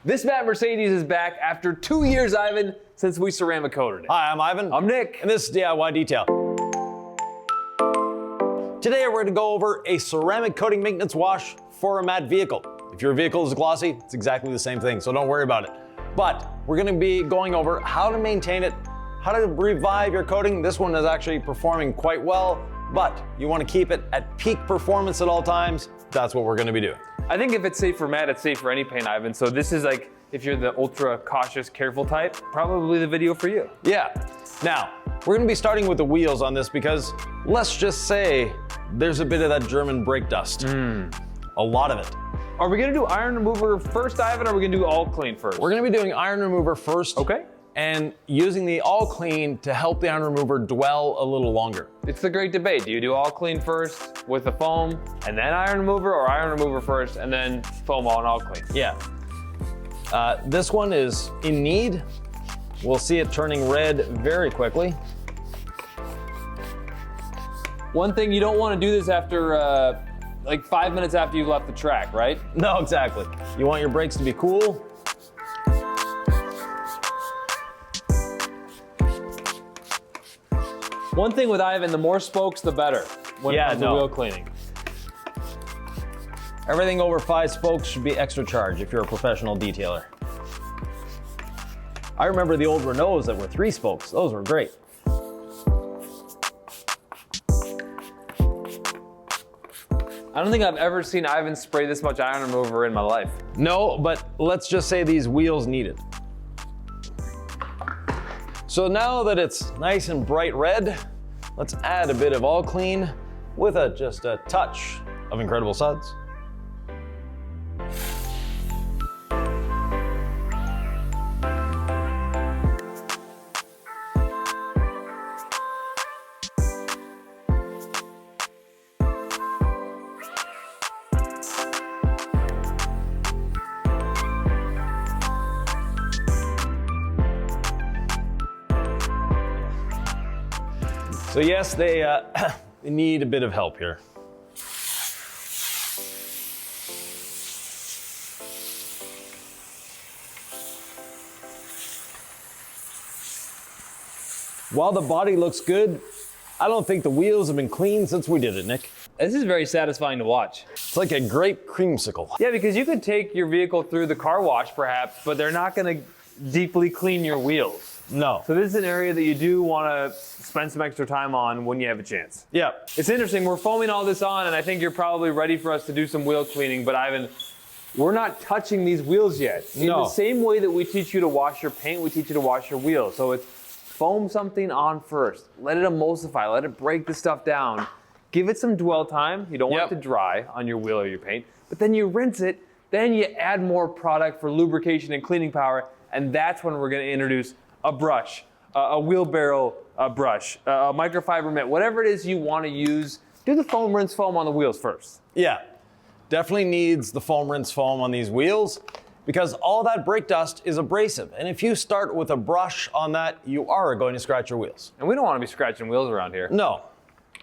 This Matt Mercedes is back after 2 years, Ivan, since we ceramic coated it. Hi, I'm Ivan. I'm Nick. And this is DIY Detail. Today we're going to go over a ceramic coating maintenance wash for a matte vehicle. If your vehicle is glossy, it's exactly the same thing, so don't worry about it. But we're going to be going over how to maintain it, how to revive your coating. This one is actually performing quite well, but you want to keep it at peak performance at all times. That's what we're going to be doing. I think if it's safe for matte, it's safe for any paint, Ivan. So this is like, if you're the ultra cautious, careful type, probably the video for you. Yeah. Now, we're going to be starting with the wheels on this because let's just say there's a bit of that German brake dust. A lot of it. Are we going to do iron remover first, Ivan, or are we going to do all clean first? We're going to be doing iron remover first. Okay. And using the all clean to help the iron remover dwell a little longer. It's the great debate. Do you do all clean first with the foam and then iron remover, or iron remover first and then foam on all clean? Yeah. This one is in need. We'll see it turning red very quickly. One thing, you don't want to do this after like 5 minutes after you've left the track, right? No, exactly. You want your brakes to be cool. One thing with Ivan, the more spokes, the better when it comes to wheel cleaning. Everything over 5 spokes should be extra charge if you're a professional detailer. I remember the old Renaults that were 3 spokes. Those were great. I don't think I've ever seen Ivan spray this much iron remover in my life. No, but let's just say these wheels need it. So now that it's nice and bright red, let's add a bit of all clean with just a touch of Incredible Suds. So yes, they need a bit of help here. While the body looks good, I don't think the wheels have been cleaned since we did it, Nick. This is very satisfying to watch. It's like a grape creamsicle. Yeah, because you could take your vehicle through the car wash perhaps, but they're not going to deeply clean your wheels. No. So this is an area that you do want to spend some extra time on when you have a chance. Yeah. It's interesting, we're foaming all this on, and I think you're probably ready for us to do some wheel cleaning, but Ivan, we're not touching these wheels yet. In the same way that we teach you to wash your paint, we teach you to wash your wheels. So it's foam something on first. Let it emulsify, let it break the stuff down. Give it some dwell time. You don't want it to dry on your wheel or your paint, but then you rinse it, then you add more product for lubrication and cleaning power, and that's when we're going to introduce a brush, a wheelbarrow brush, a microfiber mitt, whatever it is you want to use, do the foam rinse foam on the wheels first. Yeah, definitely needs the foam rinse foam on these wheels because all that brake dust is abrasive. And if you start with a brush on that, you are going to scratch your wheels. And we don't want to be scratching wheels around here. No.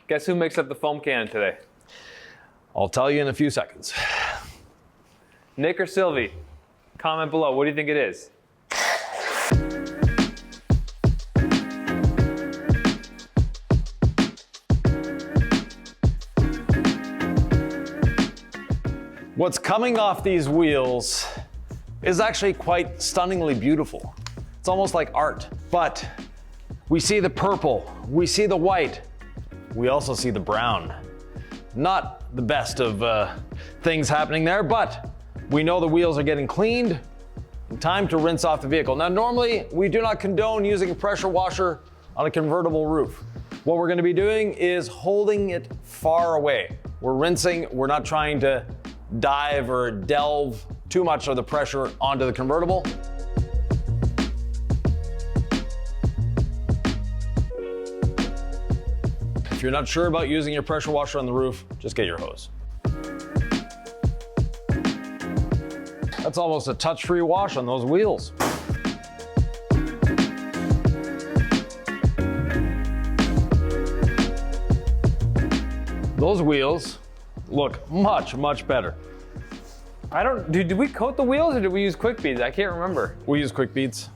Guess who mixed up the foam cannon today? I'll tell you in a few seconds. Nick or Sylvie? Comment below. What do you think it is? What's coming off these wheels is actually quite stunningly beautiful. It's almost like art, but we see the purple, we see the white, we also see the brown. Not the best of things happening there, but we know the wheels are getting cleaned. Time to rinse off the vehicle. Now, normally we do not condone using a pressure washer on a convertible roof. What we're going to be doing is holding it far away. We're rinsing, we're not trying to dive or delve too much of the pressure onto the convertible. If you're not sure about using your pressure washer on the roof, just get your hose. That's almost a touch-free wash on those wheels. Those wheels look much, much better. Did we coat the wheels or did we use quick beads? I can't remember. We use quick beads.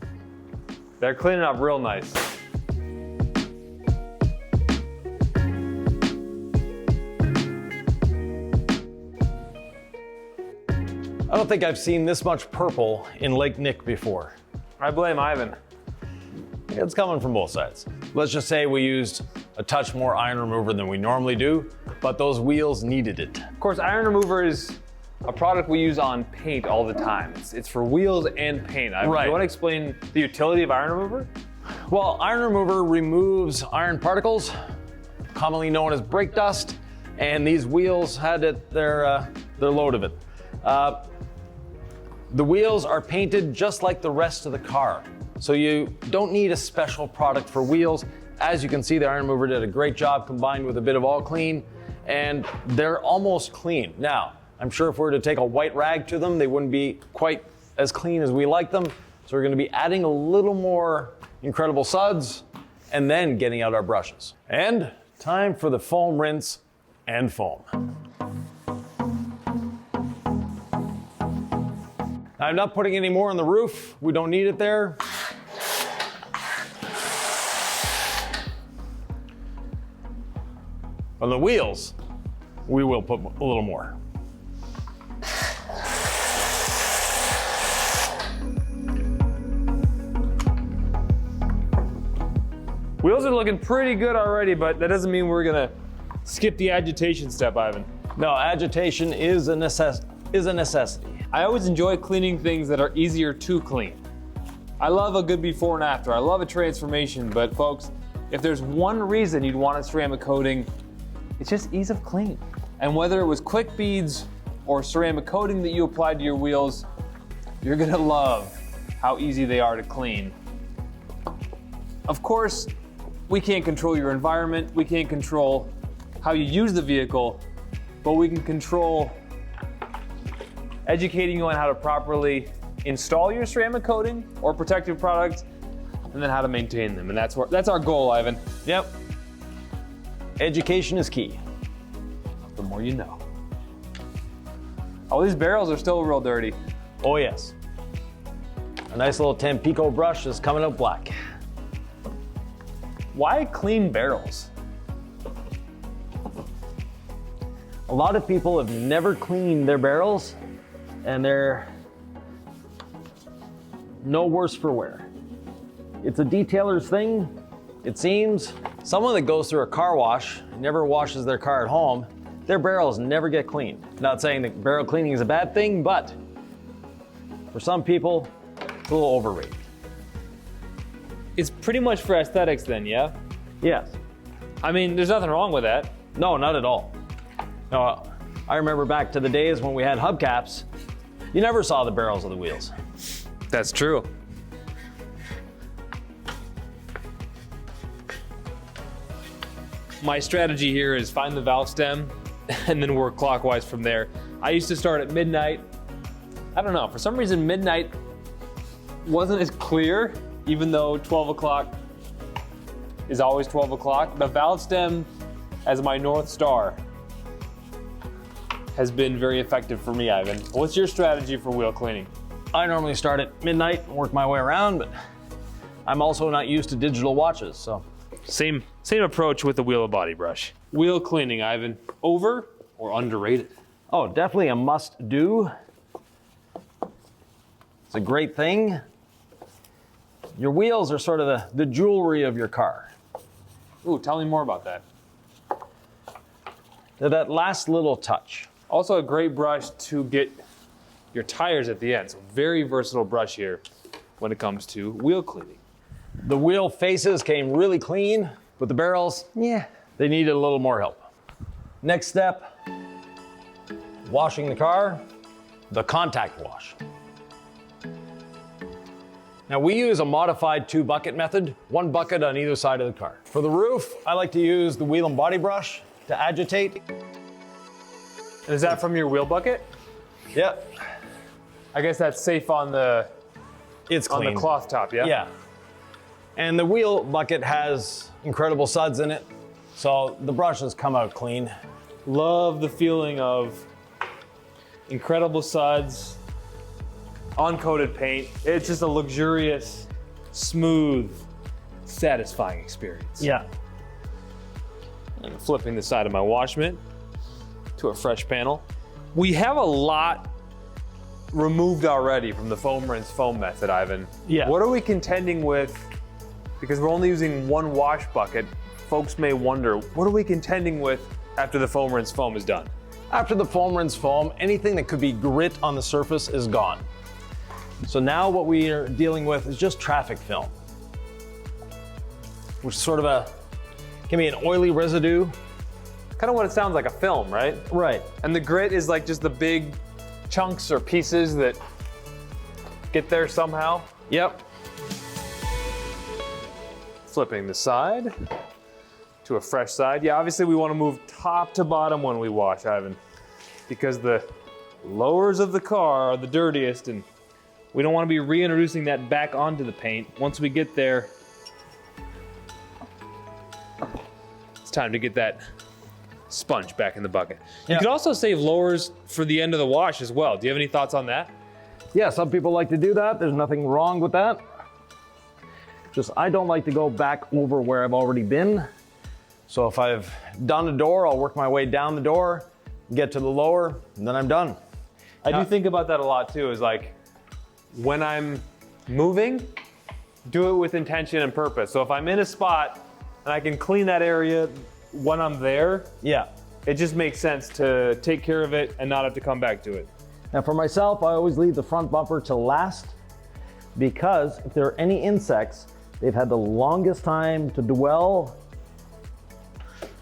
They're cleaning up real nice. I don't think I've seen this much purple in Lake Nick before. I blame Ivan. It's coming from both sides. Let's just say we used a touch more iron remover than we normally do, but those wheels needed it. Of course, iron remover is a product we use on paint all the time. It's for wheels and paint. Right. Do you want to explain the utility of iron remover? Well, iron remover removes iron particles, commonly known as brake dust, and these wheels had their load of it. The wheels are painted just like the rest of the car, so you don't need a special product for wheels. As you can see, the iron remover did a great job combined with a bit of all clean, and they're almost clean. Now, I'm sure if we were to take a white rag to them, they wouldn't be quite as clean as we like them, so we're going to be adding a little more incredible suds and then getting out our brushes. And time for the foam rinse and foam. I'm not putting any more on the roof. We don't need it there. On the wheels, we will put a little more. Wheels are looking pretty good already, but that doesn't mean we're gonna skip the agitation step, Ivan. No, agitation is a necessity. I always enjoy cleaning things that are easier to clean. I love a good before and after. I love a transformation, but folks, if there's one reason you'd want a ceramic coating, it's just ease of clean. And whether it was quick beads or ceramic coating that you applied to your wheels, you're gonna love how easy they are to clean. Of course, we can't control your environment, we can't control how you use the vehicle, but we can control educating you on how to properly install your ceramic coating or protective products, and then how to maintain them. And that's our goal, Ivan. Yep. Education is key. The more you know. Oh, these barrels are still real dirty. Oh yes. A nice little Tampico brush is coming out black. Why clean barrels? A lot of people have never cleaned their barrels, and they're no worse for wear. It's a detailer's thing, it seems. Someone that goes through a car wash, never washes their car at home, their barrels never get cleaned. Not saying that barrel cleaning is a bad thing, but for some people, it's a little overrated. It's pretty much for aesthetics then, yeah? Yes. I mean, there's nothing wrong with that. No, not at all. No, I remember back to the days when we had hubcaps, you never saw the barrels of the wheels. That's true. My strategy here is find the valve stem and then work clockwise from there. I used to start at midnight. I don't know, for some reason midnight wasn't as clear, even though 12 o'clock is always 12 o'clock. The valve stem as my North Star has been very effective for me, Ivan. What's your strategy for wheel cleaning? I normally start at midnight and work my way around, but I'm also not used to digital watches, so. Same approach with the wheel and body brush. Wheel cleaning, Ivan, over or underrated? Oh, definitely a must do. It's a great thing. Your wheels are sort of the jewelry of your car. Ooh, tell me more about that. They're that last little touch. Also a great brush to get your tires at the end. So very versatile brush here when it comes to wheel cleaning. The wheel faces came really clean, but the barrels, yeah, they needed a little more help. Next step, washing the car, the contact wash. Now we use a modified 2-bucket method, 1 bucket on either side of the car. For the roof, I like to use the wheel and body brush to agitate. And is that from your wheel bucket? Yep. I guess that's safe on the It's clean. on the cloth top, yeah? Yeah. And the wheel bucket has incredible suds in it, so the brushes come out clean. Love the feeling of incredible suds, uncoated paint. It's just a luxurious, smooth, satisfying experience. Yeah. And flipping the side of my wash mitt to a fresh panel. We have a lot removed already from the foam rinse foam method, Ivan. Yeah. What are we contending with? Because we're only using one wash bucket, folks may wonder, what are we contending with after the foam rinse foam is done? After the foam rinse foam, anything that could be grit on the surface is gone. So now what we are dealing with is just traffic film, which is sort of can be an oily residue. Kind of what it sounds like, a film, right? Right. And the grit is like just the big chunks or pieces that get there somehow. Yep. Flipping the side to a fresh side. Yeah, obviously we want to move top to bottom when we wash, Ivan, because the lowers of the car are the dirtiest, and we don't want to be reintroducing that back onto the paint. Once we get there, it's time to get that sponge back in the bucket. You Yeah. could also save lowers for the end of the wash as well. Do you have any thoughts on that? Yeah, some people like to do that. There's nothing wrong with that. Just I don't like to go back over where I've already been. So if I've done a door, I'll work my way down the door, get to the lower, and then I'm done. I do think about that a lot too, is like when I'm moving, do it with intention and purpose. So if I'm in a spot and I can clean that area when I'm there, Yeah. it just makes sense to take care of it and not have to come back to it. Now for myself, I always leave the front bumper to last, because if there are any insects, they've had the longest time to dwell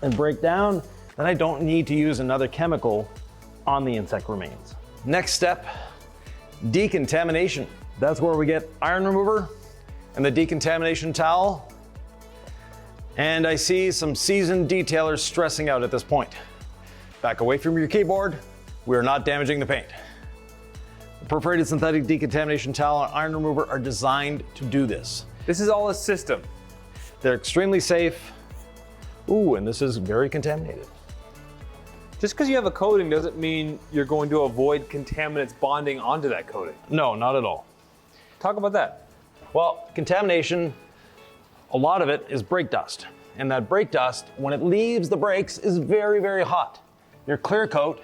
and break down, then I don't need to use another chemical on the insect remains. Next step, decontamination. That's where we get iron remover and the decontamination towel. And I see some seasoned detailers stressing out at this point. Back away from your keyboard. We are not damaging the paint. The perforated synthetic decontamination towel and iron remover are designed to do this. This is all a system. They're extremely safe. Ooh, and this is very contaminated. Just because you have a coating doesn't mean you're going to avoid contaminants bonding onto that coating. No, not at all. Talk about that. Well, contamination, a lot of it is brake dust. And that brake dust, when it leaves the brakes, is very, very hot. Your clear coat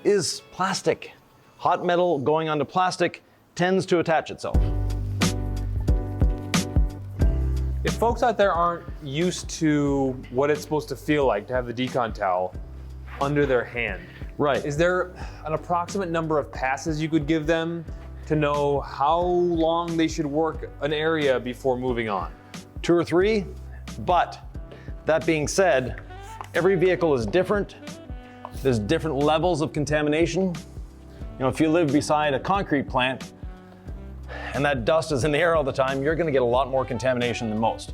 is plastic. Hot metal going onto plastic tends to attach itself. If folks out there aren't used to what it's supposed to feel like to have the decon towel under their hand, Right. is there an approximate number of passes you could give them to know how long they should work an area before moving on? 2 or 3, but that being said, every vehicle is different. There's different levels of contamination. You know, if you live beside a concrete plant and that dust is in the air all the time, you're gonna get a lot more contamination than most.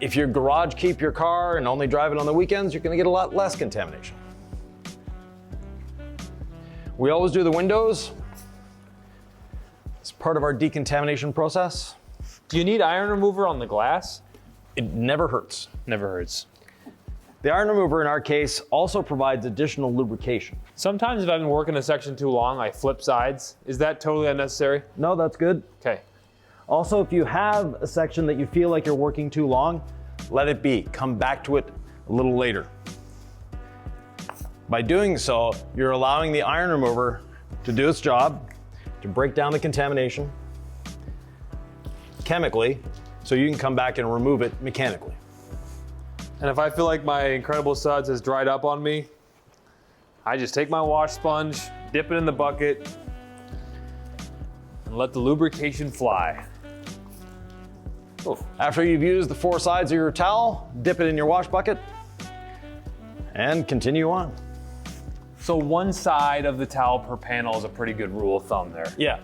If you garage keep your car and only drive it on the weekends, you're gonna get a lot less contamination. We always do the windows. It's part of our decontamination process. Do you need iron remover on the glass? It never hurts. Never hurts. The iron remover in our case also provides additional lubrication. Sometimes if I've been working a section too long, I flip sides. Is that totally unnecessary? No, that's good. Okay. Also, if you have a section that you feel like you're working too long, let it be. Come back to it a little later. By doing so, you're allowing the iron remover to do its job, to break down the contamination chemically, so you can come back and remove it mechanically. And if I feel like my incredible suds has dried up on me, I just take my wash sponge, dip it in the bucket, and let the lubrication fly. Oh. After you've used the 4 sides of your towel, dip it in your wash bucket and continue on. So one side of the towel per panel is a pretty good rule of thumb there. Yeah.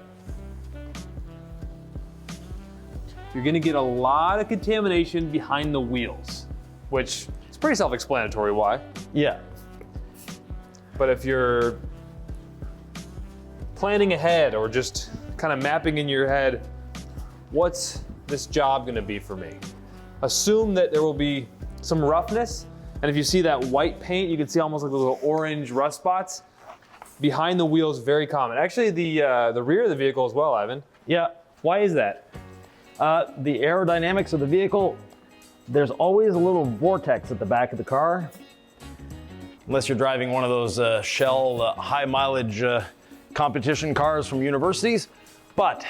You're gonna get a lot of contamination behind the wheels, which is pretty self-explanatory why. Yeah. But if you're planning ahead or just kind of mapping in your head, what's this job gonna be for me? Assume that there will be some roughness, and if you see that white paint, you can see almost like little orange rust spots. behind the wheels, very common. Actually, the rear of the vehicle as well, Ivan. Yeah. Why is that? The aerodynamics of the vehicle, there's always a little vortex at the back of the car. Unless you're driving one of those Shell high mileage competition cars from universities. But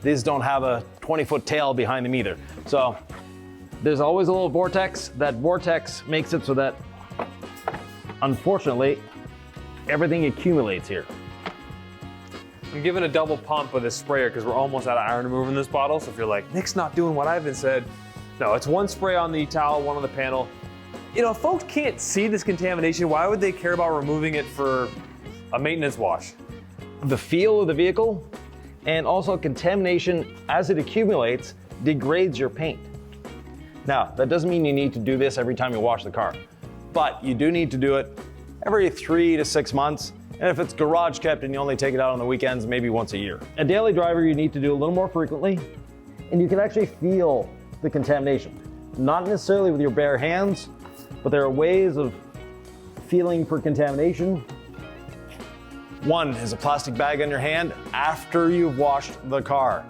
these don't have a 20-foot tail behind them either. So there's always a little vortex. That vortex makes it so that, unfortunately, everything accumulates here. I'm giving a double pump with this sprayer because we're almost out of iron remover in this bottle. So if you're like, Nick's not doing what Ivan said, no, it's one spray on the towel, one on the panel. You know, if folks can't see this contamination, why would they care about removing it for a maintenance wash? The feel of the vehicle and also contamination as it accumulates degrades your paint. Now, that doesn't mean you need to do this every time you wash the car, but you do need to do it every 3 to 6 months. And if it's garage kept and you only take it out on the weekends, maybe once a year. A daily driver, you need to do a little more frequently, and you can actually feel the contamination. Not necessarily with your bare hands, but there are ways of feeling for contamination. One is a plastic bag on your hand after you've washed the car.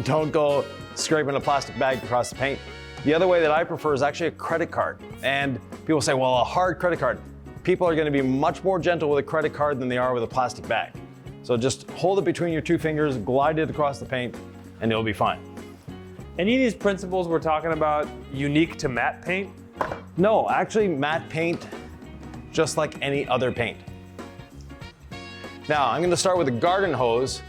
Don't go scraping a plastic bag across the paint. The other way that I prefer is actually a credit card. And people say, well, a hard credit card. People are going to be much more gentle with a credit card than they are with a plastic bag. So just hold it between your 2 fingers, glide it across the paint, and it'll be fine. Any of these principles we're talking about unique to matte paint? No, actually matte paint, just like any other paint. Now, I'm going to start with a garden hose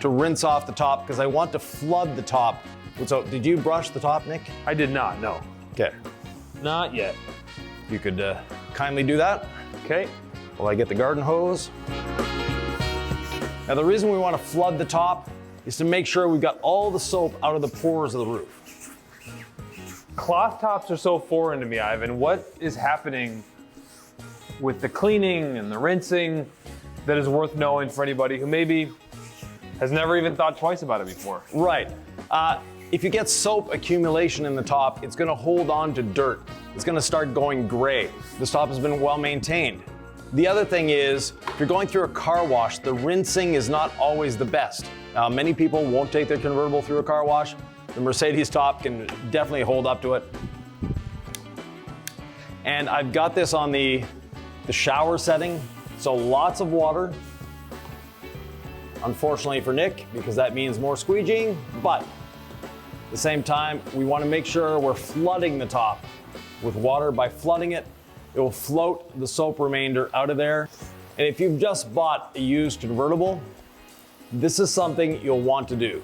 to rinse off the top because I want to flood the top. So, did you brush the top, Nick? I did not, no. Okay. Not yet. You could kindly do that. Okay. While I get the garden hose. Now, the reason we want to flood the top is to make sure we've got all the soap out of the pores of the roof. Cloth tops are so foreign to me, Ivan. What is happening with the cleaning and the rinsing that is worth knowing for anybody who maybe has never even thought twice about it before? Right. If you get soap accumulation in the top, it's going to hold on to dirt. It's going to start going gray. This top has been well maintained. The other thing is, if you're going through a car wash, the rinsing is not always the best. Many people won't take their convertible through a car wash. The Mercedes top can definitely hold up to it. And I've got this on the shower setting, so lots of water. Unfortunately for Nick, because that means more squeegeeing, but at the same time, we want to make sure we're flooding the top with water. By flooding it, it will float the soap remainder out of there. And if you've just bought a used convertible, this is something you'll want to do,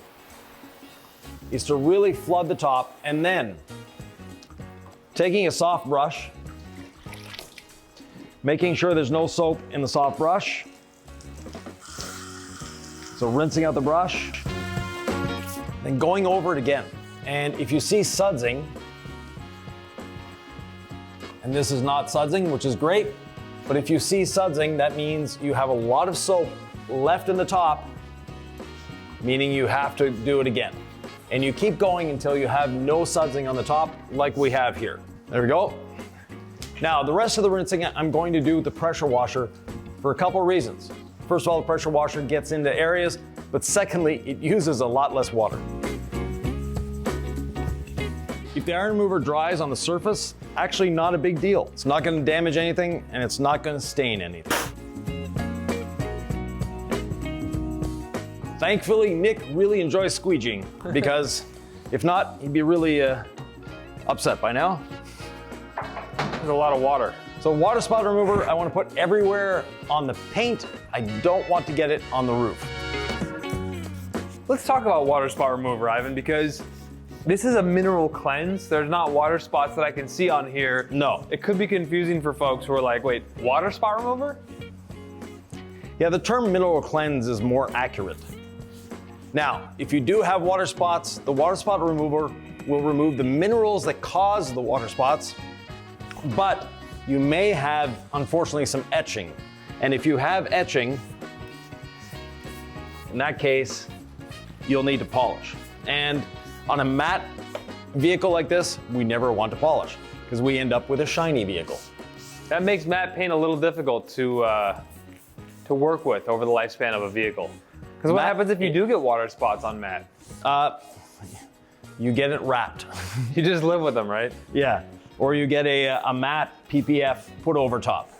is to really flood the top and then taking a soft brush, making sure there's no soap in the soft brush. So rinsing out the brush, then going over it again. And if you see sudsing, and this is not sudsing, which is great, but if you see sudsing, that means you have a lot of soap left in the top, meaning you have to do it again. And you keep going until you have no sudsing on the top, like we have here. There we go. Now, the rest of the rinsing I'm going to do with the pressure washer for a couple of reasons. First of all, the pressure washer gets into areas, but secondly, it uses a lot less water. If the iron remover dries on the surface, actually not a big deal. It's not going to damage anything, and it's not going to stain anything. Thankfully, Nick really enjoys squeegeeing, because if not, he'd be really upset by now. There's a lot of water. So water spot remover, I want to put everywhere on the paint. I don't want to get it on the roof. Let's talk about water spot remover, Ivan, because this is a mineral cleanse. There's not water spots that I can see on here. No. It could be confusing for folks who are like, wait, water spot remover? Yeah, the term mineral cleanse is more accurate. Now, if you do have water spots, the water spot remover will remove the minerals that cause the water spots, but you may have, unfortunately, some etching. And if you have etching, in that case, you'll need to polish. And on a matte vehicle like this, we never want to polish because we end up with a shiny vehicle. That makes matte paint a little difficult to to work with over the lifespan of a vehicle? Because what happens if you do get water spots on mat? You get it wrapped. You just live with them, right? Yeah. Or you get a matte PPF put over top.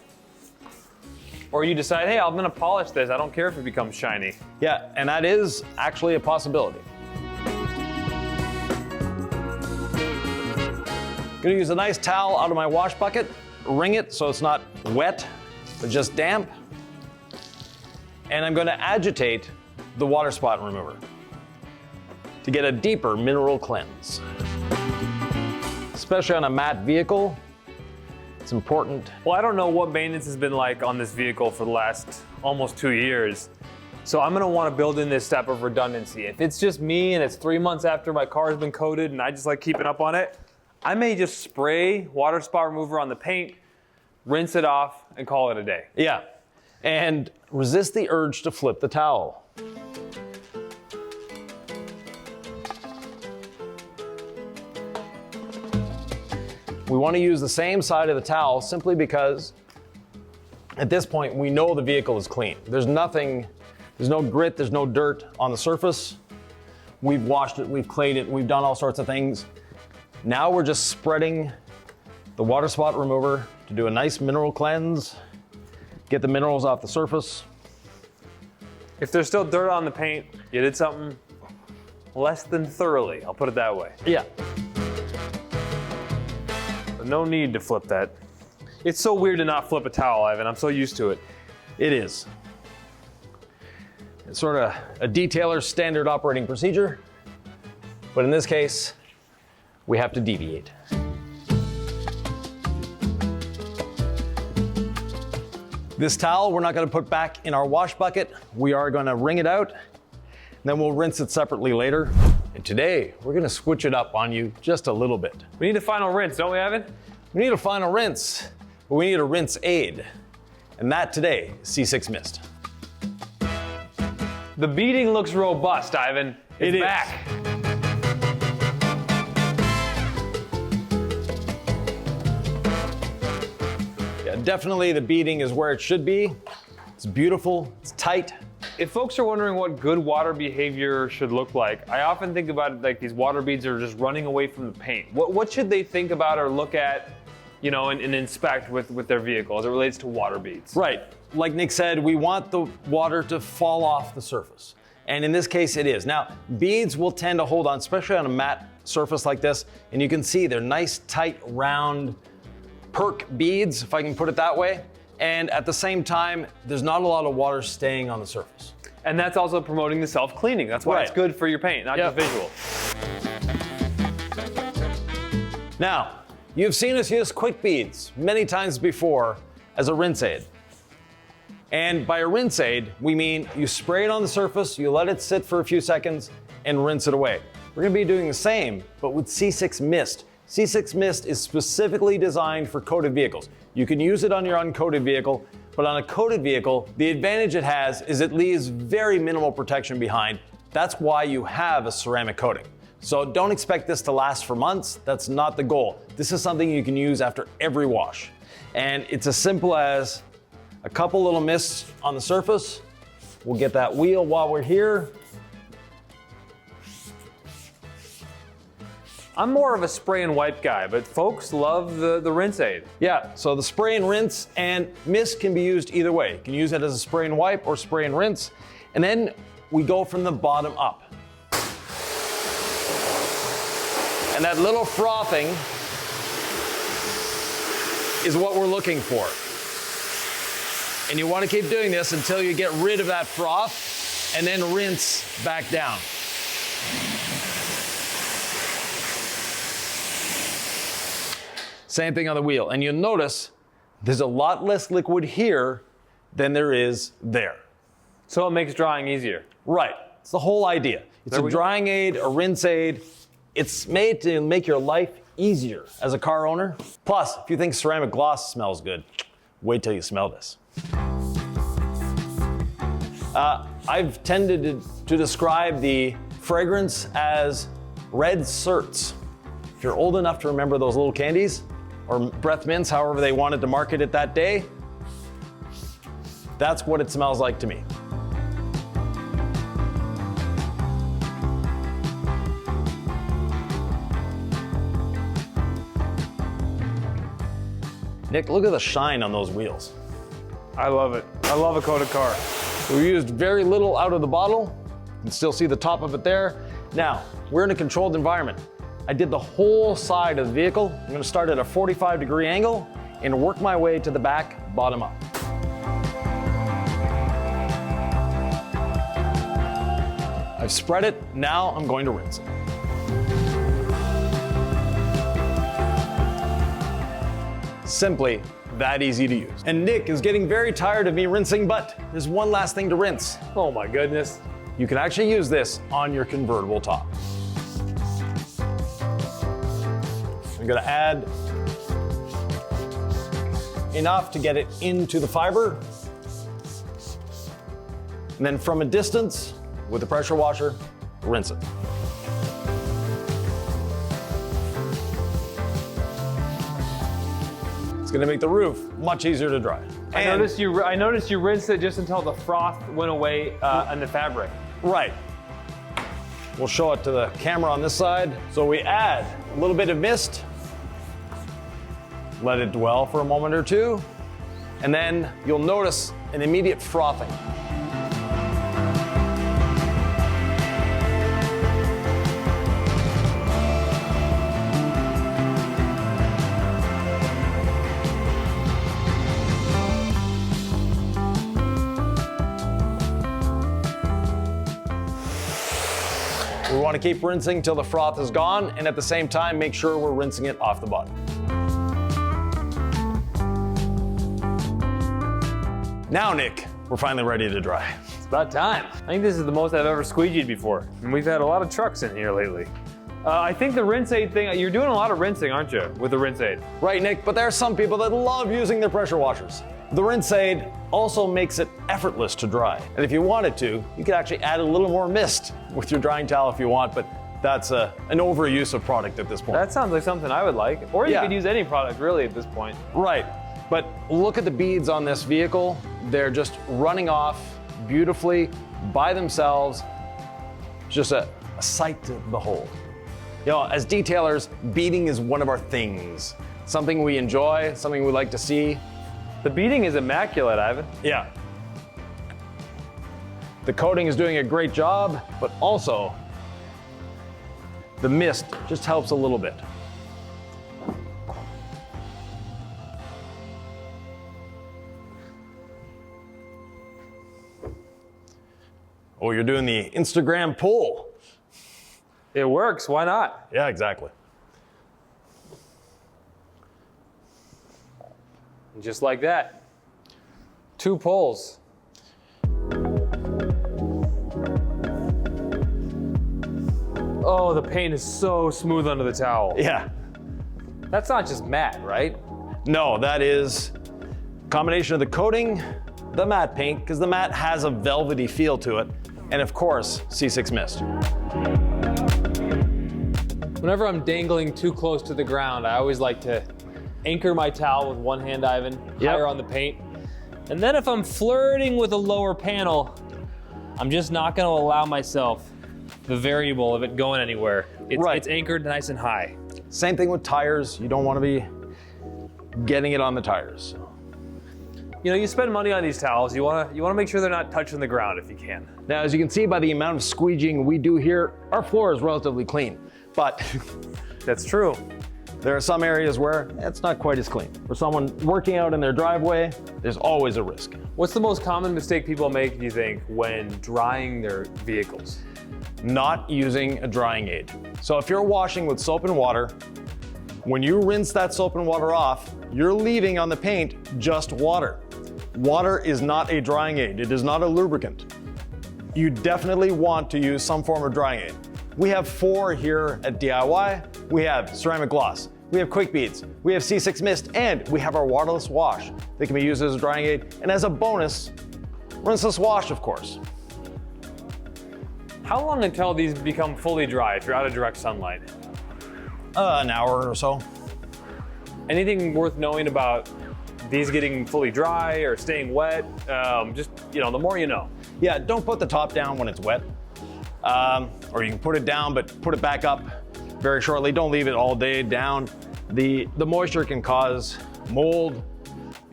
Or you decide, hey, I'm gonna polish this. I don't care if it becomes shiny. Yeah, and that is actually a possibility. Gonna use a nice towel out of my wash bucket, wring it so it's not wet, but just damp. And I'm gonna agitate the water spot remover to get a deeper mineral cleanse. Especially on a matte vehicle, it's important. Well, I don't know what maintenance has been like on this vehicle for the last almost 2 years. So I'm gonna wanna build in this step of redundancy. If it's just me and it's 3 months after my car's been coated and I just like keeping up on it, I may just spray water spot remover on the paint, rinse it off, and call it a day. Yeah, and resist the urge to flip the towel. We want to use the same side of the towel simply because at this point we know the vehicle is clean. There's nothing, there's no grit, there's no dirt on the surface. We've washed it, we've clayed it, we've done all sorts of things. Now we're just spreading the water spot remover to do a nice mineral cleanse, get the minerals off the surface. If there's still dirt on the paint, you did something less than thoroughly, I'll put it that way. Yeah. No need to flip that. It's so weird to not flip a towel, Ivan. I'm so used to it. It is. It's sort of a detailer's standard operating procedure, but in this case, we have to deviate. This towel we're not going to put back in our wash bucket. We are going to wring it out, and then we'll rinse it separately later. And today, we're going to switch it up on you just a little bit. We need a final rinse, don't we, Ivan? We need a final rinse, but we need a rinse aid. And that today is C6 Mist. The beading looks robust, Ivan. It's It back. Yeah, definitely the beading is where it should be. It's beautiful, it's tight. If folks are wondering what good water behavior should look like, I often think about it like these water beads are just running away from the paint. What should they think about or look at, you know, and inspect with their vehicle as it relates to water beads? Right, like Nick said, we want the water to fall off the surface. And in this case, it is. Now, beads will tend to hold on, especially on a matte surface like this. And you can see they're nice, tight, round, perk beads, if I can put it that way. And at the same time, there's not a lot of water staying on the surface. And that's also promoting the self-cleaning. That's why it's good for your paint, not just visual. Now, you've seen us use quick beads many times before as a rinse aid. And by a rinse aid, we mean you spray it on the surface, you let it sit for a few seconds, and rinse it away. We're gonna be doing the same, but with C6 Mist. C6 Mist is specifically designed for coated vehicles. You can use it on your uncoated vehicle, but on a coated vehicle, the advantage it has is it leaves very minimal protection behind. That's why you have a ceramic coating. So don't expect this to last for months. That's not the goal. This is something you can use after every wash. And it's as simple as a couple little mists on the surface. We'll get that wheel while we're here. I'm more of a spray and wipe guy, but folks love the rinse aid. Yeah, so the spray and rinse and mist can be used either way. You can use it as a spray and wipe or spray and rinse. And then we go from the bottom up. And that little frothing is what we're looking for. And you want to keep doing this until you get rid of that froth and then rinse back down. Same thing on the wheel. And you'll notice there's a lot less liquid here than there is there. So it makes drying easier. Right. It's the whole idea. It's a drying aid, a rinse aid. It's made to make your life easier as a car owner. Plus, if you think ceramic gloss smells good, wait till you smell this. I've tended to describe the fragrance as red certs. If you're old enough to remember those little candies, or breath mints, however they wanted to market it that day, That's what it smells like to me. Nick, look at the shine on those wheels. I love it. I love a coated car. We used very little out of the bottle. You can still see the top of it there. Now, we're in a controlled environment. I did the whole side of the vehicle. I'm gonna start at a 45-degree angle and work my way to the back, bottom up. I've spread it, now I'm going to rinse it. Simply that easy to use. And Nick is getting very tired of me rinsing, but there's one last thing to rinse. Oh my goodness. You can actually use this on your convertible top. I'm gonna add enough to get it into the fiber. And then from a distance, with the pressure washer, rinse it. It's gonna make the roof much easier to dry. I noticed you rinsed it just until the froth went away on the fabric. Right. We'll show it to the camera on this side. So we add a little bit of mist, let it dwell for a moment or two, and then you'll notice an immediate frothing. We want to keep rinsing till the froth is gone, and at the same time, make sure we're rinsing it off the bottom. Now, Nick, we're finally ready to dry. It's about time. I think this is the most I've ever squeegeed before. And we've had a lot of trucks in here lately. I think the rinse aid thing, you're doing a lot of rinsing, aren't you, with the rinse aid? Right, Nick, but there are some people that love using their pressure washers. The rinse aid also makes it effortless to dry. And if you wanted to, you could actually add a little more mist with your drying towel if you want, but that's an overuse of product at this point. That sounds like something I would like. Or you could use any product really at this point. Right, but look at the beads on this vehicle. They're just running off beautifully by themselves. Just a sight to behold. You know, as detailers, beading is one of our things. Something we enjoy, something we like to see. The beading is immaculate, Ivan. Yeah. The coating is doing a great job, but also the mist just helps a little bit. Oh, you're doing the Instagram pull. It works, why not? Yeah, exactly. Just like that. 2 pulls. Oh, the paint is so smooth under the towel. Yeah. That's not just matte, right? No, that is a combination of the coating, the matte paint, because the matte has a velvety feel to it, and of course, C6 mist. Whenever I'm dangling too close to the ground, I always like to anchor my towel with one hand, Ivan, higher on the paint. And then if I'm flirting with a lower panel, I'm just not gonna allow myself the variable of it going anywhere. It's anchored nice and high. Same thing with tires. You don't want to be getting it on the tires. You know, you spend money on these towels, you wanna make sure they're not touching the ground if you can. Now, as you can see by the amount of squeegeeing we do here, our floor is relatively clean, but that's true. There are some areas where it's not quite as clean. For someone working out in their driveway, there's always a risk. What's the most common mistake people make, do you think, when drying their vehicles? Not using a drying aid. So if you're washing with soap and water, when you rinse that soap and water off, you're leaving on the paint just water. Water is not a drying aid. It is not a lubricant. You definitely want to use some form of drying aid. We have 4 here at DIY. We have ceramic gloss, we have quick beads, we have C6 mist, and we have our waterless wash that can be used as a drying aid. And as a bonus, rinseless wash, of course. How long until these become fully dry if you're out of direct sunlight? An hour or so. Anything worth knowing about these getting fully dry or staying wet. Just, the more you know. Yeah, don't put the top down when it's wet. Or you can put it down, but put it back up very shortly. Don't leave it all day down. The moisture can cause mold,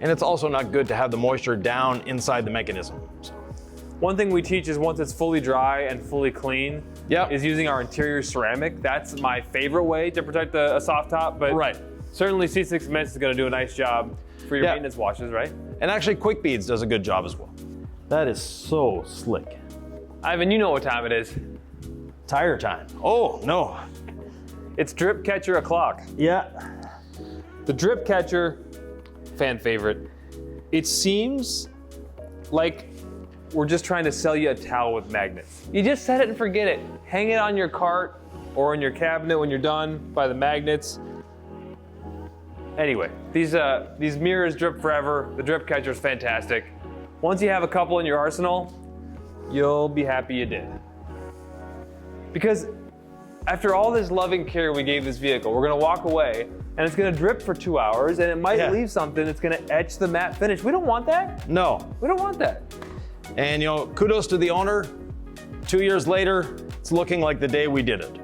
and it's also not good to have the moisture down inside the mechanism. So. One thing we teach is once it's fully dry and fully clean, Yep. is using our interior ceramic. That's my favorite way to protect a soft top, but Right. certainly C6 Mist is gonna do a nice job for your maintenance washes, right? And actually Quick Beads does a good job as well. That is so slick. Ivan, you know what time it is. Tire time. Oh, no. It's drip catcher o'clock. Yeah. The drip catcher, fan favorite. It seems like we're just trying to sell you a towel with magnets. You just set it and forget it. Hang it on your cart or in your cabinet when you're done by the magnets. Anyway, these mirrors drip forever. The drip catcher is fantastic. Once you have a couple in your arsenal, you'll be happy you did. Because after all this loving care we gave this vehicle, we're gonna walk away and it's gonna drip for 2 hours and it might leave something that's gonna etch the matte finish. We don't want that. No. We don't want that. And kudos to the owner. 2 years later, it's looking like the day we did it.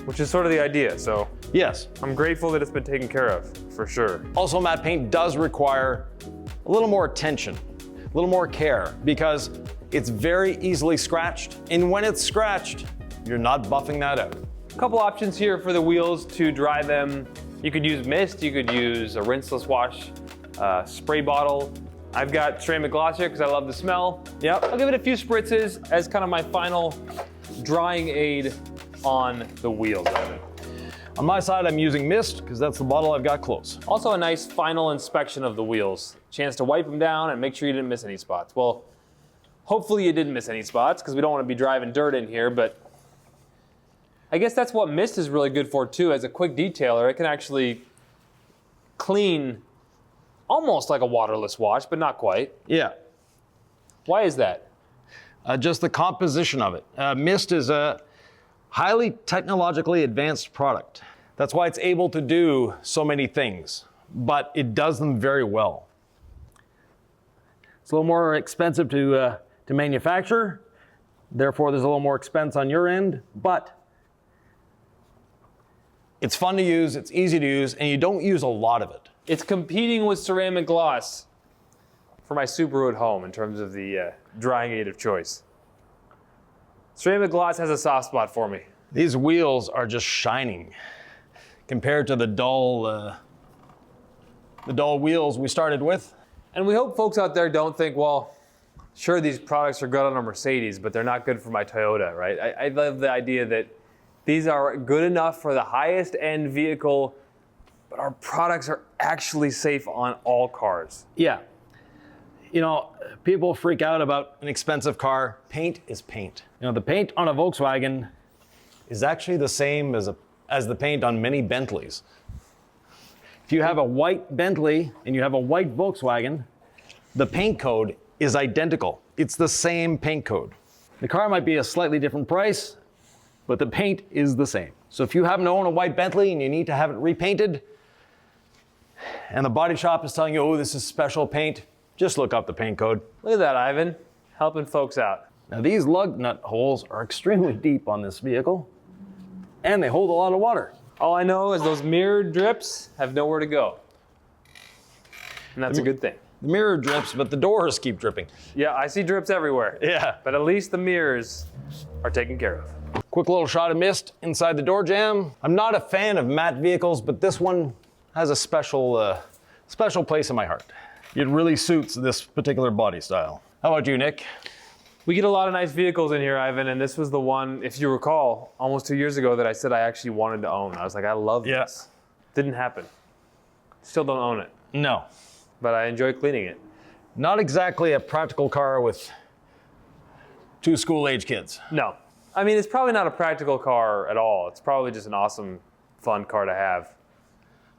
Which is sort of the idea, so Yes. I'm grateful that it's been taken care of, for sure. Also, matte paint does require a little more attention, a little more care, because it's very easily scratched. And when it's scratched, you're not buffing that out. A couple options here for the wheels to dry them. You could use mist, you could use a rinseless wash spray bottle. I've got ceramic gloss here because I love the smell. Yep. I'll give it a few spritzes as kind of my final drying aid on the wheels of it. On my side, I'm using mist because that's the bottle I've got close. Also a nice final inspection of the wheels. Chance to wipe them down and make sure you didn't miss any spots. Well, hopefully you didn't miss any spots because we don't want to be driving dirt in here, but I guess that's what mist is really good for too. As a quick detailer, it can actually clean almost like a waterless wash, but not quite. Yeah. Why is that? Just the composition of it. Mist is a highly technologically advanced product. That's why it's able to do so many things, but it does them very well. It's a little more expensive to manufacture, therefore there's a little more expense on your end, but it's fun to use, it's easy to use, and you don't use a lot of it. It's competing with ceramic gloss for my Subaru at home in terms of the drying aid of choice. Ceramic gloss has a soft spot for me. These wheels are just shining compared to the dull wheels we started with. And we hope folks out there don't think, well, sure, these products are good on a Mercedes, but they're not good for my Toyota, right? I love the idea that these are good enough for the highest end vehicle, but our products are actually safe on all cars. Yeah. People freak out about an expensive car. Paint is paint. The paint on a Volkswagen is actually the same as the paint on many Bentleys. If you have a white Bentley and you have a white Volkswagen, the paint code is identical. It's the same paint code. The car might be a slightly different price, but the paint is the same. So if you happen to own a white Bentley and you need to have it repainted, and the body shop is telling you, oh, this is special paint, just look up the paint code. Look at that, Ivan, helping folks out. Now these lug nut holes are extremely deep on this vehicle, and they hold a lot of water. All I know is those mirror drips have nowhere to go. And that's a good thing. The mirror drips, but the doors keep dripping. Yeah, I see drips everywhere. Yeah. But at least the mirrors are taken care of. Quick little shot of mist inside the door jamb. I'm not a fan of matte vehicles, but this one has a special place in my heart. It really suits this particular body style. How about you, Nick? We get a lot of nice vehicles in here, Ivan, and this was the one, if you recall, almost 2 years ago that I said I actually wanted to own. I was like, I love this. Didn't happen. Still don't own it, No. but I enjoy cleaning it. Not exactly a practical car with 2 school-age kids. No. I mean, it's probably not a practical car at all. It's probably just an awesome, fun car to have.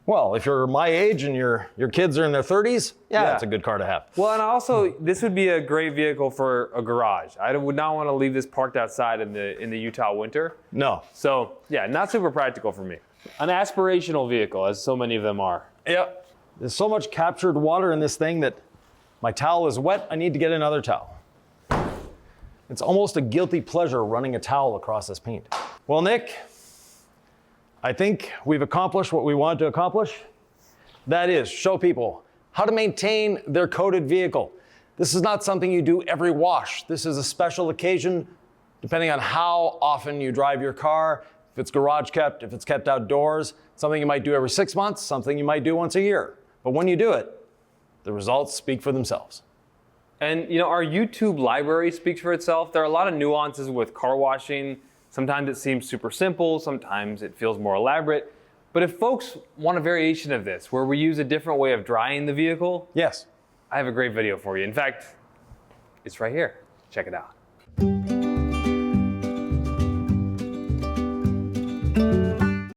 Well, if you're my age and your kids are in their 30s, yeah, it's a good car to have. Well, and also, this would be a great vehicle for a garage. I would not want to leave this parked outside in the Utah winter. No. So, yeah, not super practical for me. An aspirational vehicle, as so many of them are. Yep. There's so much captured water in this thing that my towel is wet. I need to get another towel. It's almost a guilty pleasure running a towel across this paint. Well, Nick, I think we've accomplished what we wanted to accomplish. That is, show people how to maintain their coated vehicle. This is not something you do every wash. This is a special occasion, depending on how often you drive your car, if it's garage kept, if it's kept outdoors, something you might do every 6 months, something you might do once a year. But when you do it, the results speak for themselves. And our YouTube library speaks for itself. There are a lot of nuances with car washing. Sometimes it seems super simple, sometimes it feels more elaborate. But if folks want a variation of this, where we use a different way of drying the vehicle, yes, I have a great video for you. In fact, it's right here. Check it out.